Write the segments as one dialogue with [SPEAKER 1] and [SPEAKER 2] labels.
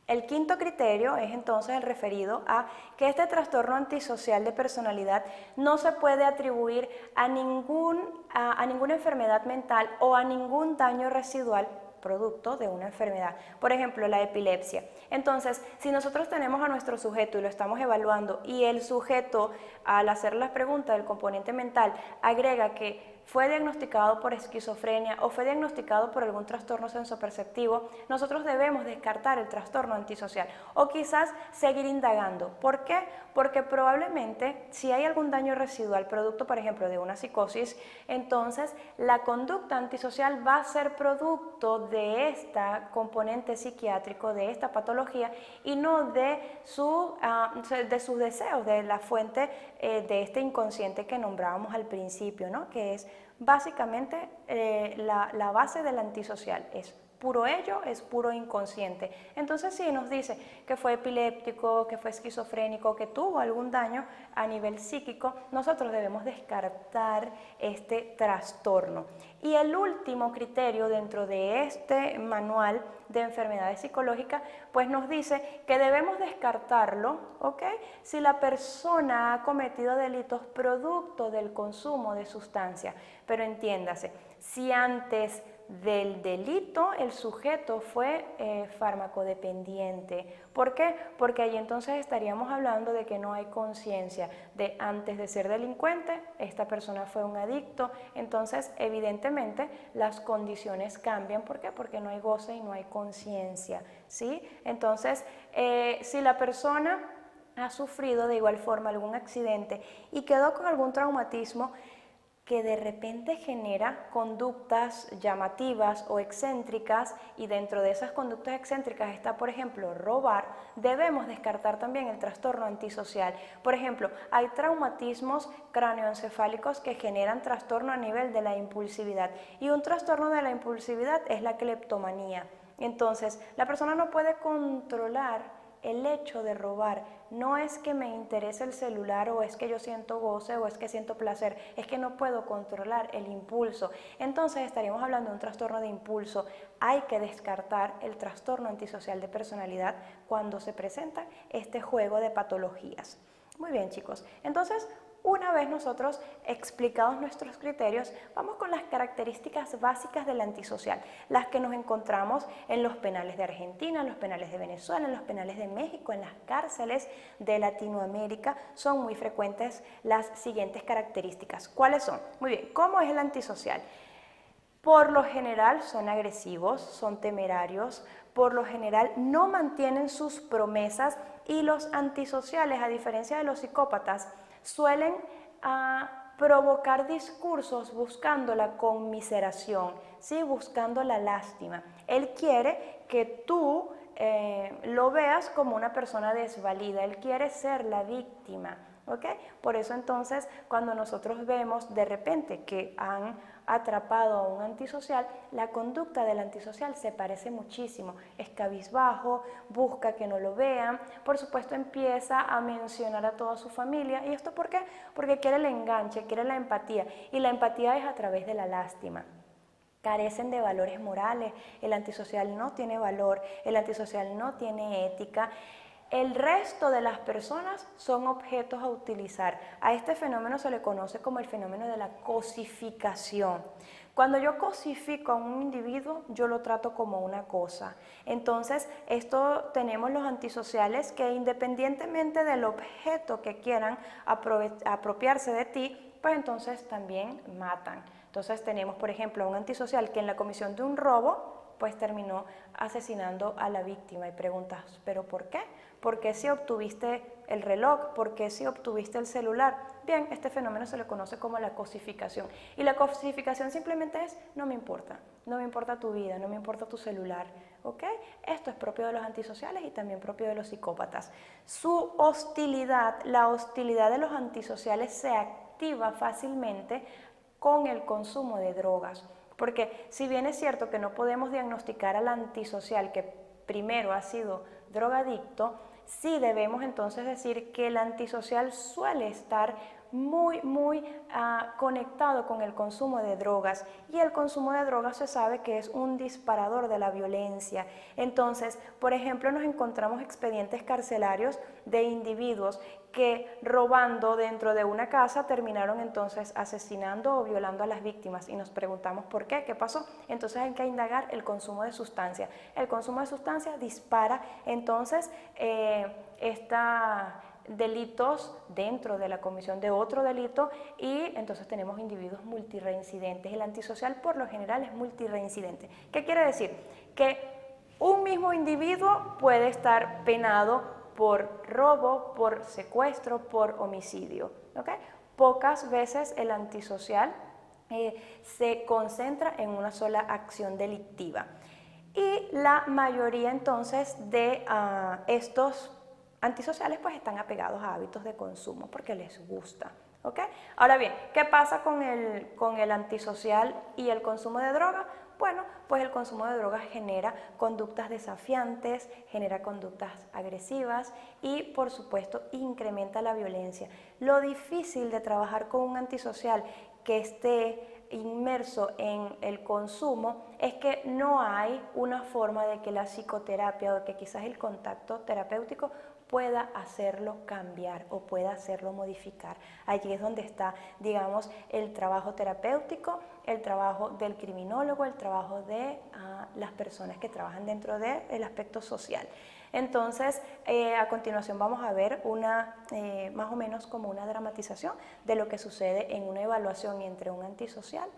[SPEAKER 1] El quinto criterio es entonces el referido a que este trastorno antisocial de personalidad no se puede atribuir a ninguna enfermedad mental o a ningún daño residual producto de una enfermedad, por ejemplo la epilepsia. Entonces, si nosotros tenemos a nuestro sujeto y lo estamos evaluando y el sujeto al hacer las preguntas del componente mental agrega que fue diagnosticado por esquizofrenia o fue diagnosticado por algún trastorno sensoperceptivo, nosotros debemos descartar el trastorno antisocial o quizás seguir indagando. ¿Por qué? Porque probablemente si hay algún daño residual producto, por ejemplo, de una psicosis, entonces la conducta antisocial va a ser producto de esta componente psiquiátrico, de esta patología y no de sus deseos, de la fuente de este inconsciente que nombrábamos al principio, ¿no? Que es básicamente la base del antisocial, es puro ello, es puro inconsciente. Entonces si nos dice que fue epiléptico, que fue esquizofrénico, que tuvo algún daño a nivel psíquico, nosotros debemos descartar este trastorno. Y el último criterio dentro de este manual de enfermedades psicológicas, pues nos dice que debemos descartarlo, ¿ok? Si la persona ha cometido delitos producto del consumo de sustancias. Pero entiéndase, si antes del delito el sujeto fue farmacodependiente. ¿Por qué? Porque allí entonces estaríamos hablando de que no hay conciencia de antes de ser delincuente, esta persona fue un adicto, entonces evidentemente las condiciones cambian. ¿Por qué? Porque no hay goce y no hay conciencia, ¿sí? Entonces, si la persona ha sufrido de igual forma algún accidente y quedó con algún traumatismo, que de repente genera conductas llamativas o excéntricas y dentro de esas conductas excéntricas está, por ejemplo, robar, debemos descartar también el trastorno antisocial. Por ejemplo, hay traumatismos cráneoencefálicos que generan trastorno a nivel de la impulsividad y un trastorno de la impulsividad es la cleptomanía. Entonces, la persona no puede controlar el hecho de robar. No es que me interese el celular o es que yo siento goce o es que siento placer, es que no puedo controlar el impulso. Entonces estaríamos hablando de un trastorno de impulso. Hay que descartar el trastorno antisocial de personalidad cuando se presenta este juego de patologías. Muy bien, chicos. Entonces, una vez nosotros explicados nuestros criterios, vamos con las características básicas del antisocial, las que nos encontramos en los penales de Argentina, en los penales de Venezuela, en los penales de México, en las cárceles de Latinoamérica. Son muy frecuentes las siguientes características. ¿Cuáles son? Muy bien, ¿cómo es el antisocial? Por lo general son agresivos, son temerarios, por lo general no mantienen sus promesas y los antisociales, a diferencia de los psicópatas, suelen provocar discursos buscando la conmiseración, ¿sí? Buscando la lástima. Él quiere que tú lo veas como una persona desvalida, él quiere ser la víctima, ¿ok? Por eso entonces cuando nosotros vemos de repente que han atrapado a un antisocial, la conducta del antisocial se parece muchísimo, es cabizbajo, busca que no lo vean, por supuesto empieza a mencionar a toda su familia. ¿Y esto por qué? Porque quiere el enganche, quiere la empatía, y la empatía es a través de la lástima. Carecen de valores morales, el antisocial no tiene valor, el antisocial no tiene ética. El resto de las personas son objetos a utilizar. A este fenómeno se le conoce como el fenómeno de la cosificación. Cuando yo cosifico a un individuo, yo lo trato como una cosa. Entonces, esto tenemos los antisociales que independientemente del objeto que quieran apropiarse de ti, pues entonces también matan. Entonces tenemos, por ejemplo, a un antisocial que en la comisión de un robo, pues terminó asesinando a la víctima y preguntas, ¿pero por qué? ¿Por qué si obtuviste el reloj? ¿Por qué si obtuviste el celular? Bien, este fenómeno se le conoce como la cosificación. Y la cosificación simplemente es, no me importa tu vida, no me importa tu celular, ¿ok? Esto es propio de los antisociales y también propio de los psicópatas. Su hostilidad, la hostilidad de los antisociales se activa fácilmente con el consumo de drogas. Porque si bien es cierto que no podemos diagnosticar al antisocial que primero ha sido drogadicto, sí debemos entonces decir que el antisocial suele estar muy conectado con el consumo de drogas, y el consumo de drogas se sabe que es un disparador de la violencia. Entonces, por ejemplo, nos encontramos expedientes carcelarios de individuos que robando dentro de una casa terminaron entonces asesinando o violando a las víctimas, y nos preguntamos por qué, qué pasó. Entonces hay que indagar el consumo de sustancias. El consumo de sustancias dispara entonces delitos dentro de la comisión de otro delito, y entonces tenemos individuos multireincidentes. El antisocial por lo general es multireincidente. ¿Qué quiere decir? Que un mismo individuo puede estar penado por robo, por secuestro, por homicidio, ¿ok? Pocas veces el antisocial se concentra en una sola acción delictiva. Y la mayoría entonces de estos antisociales pues están apegados a hábitos de consumo porque les gusta, ¿ok? Ahora bien, ¿qué pasa con el antisocial y el consumo de droga? Bueno, pues el consumo de drogas genera conductas desafiantes, genera conductas agresivas y, por supuesto, incrementa la violencia. Lo difícil de trabajar con un antisocial que esté inmerso en el consumo es que no hay una forma de que la psicoterapia o que quizás el contacto terapéutico pueda hacerlo cambiar o pueda hacerlo modificar. Allí es donde está, digamos, el trabajo terapéutico, el trabajo del criminólogo, el trabajo de las personas que trabajan dentro del aspecto social. Entonces, a continuación vamos a ver más o menos como una dramatización de lo que sucede en una evaluación entre un antisocial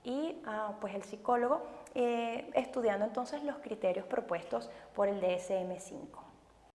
[SPEAKER 1] y pues el psicólogo, estudiando entonces los criterios propuestos por el DSM-5.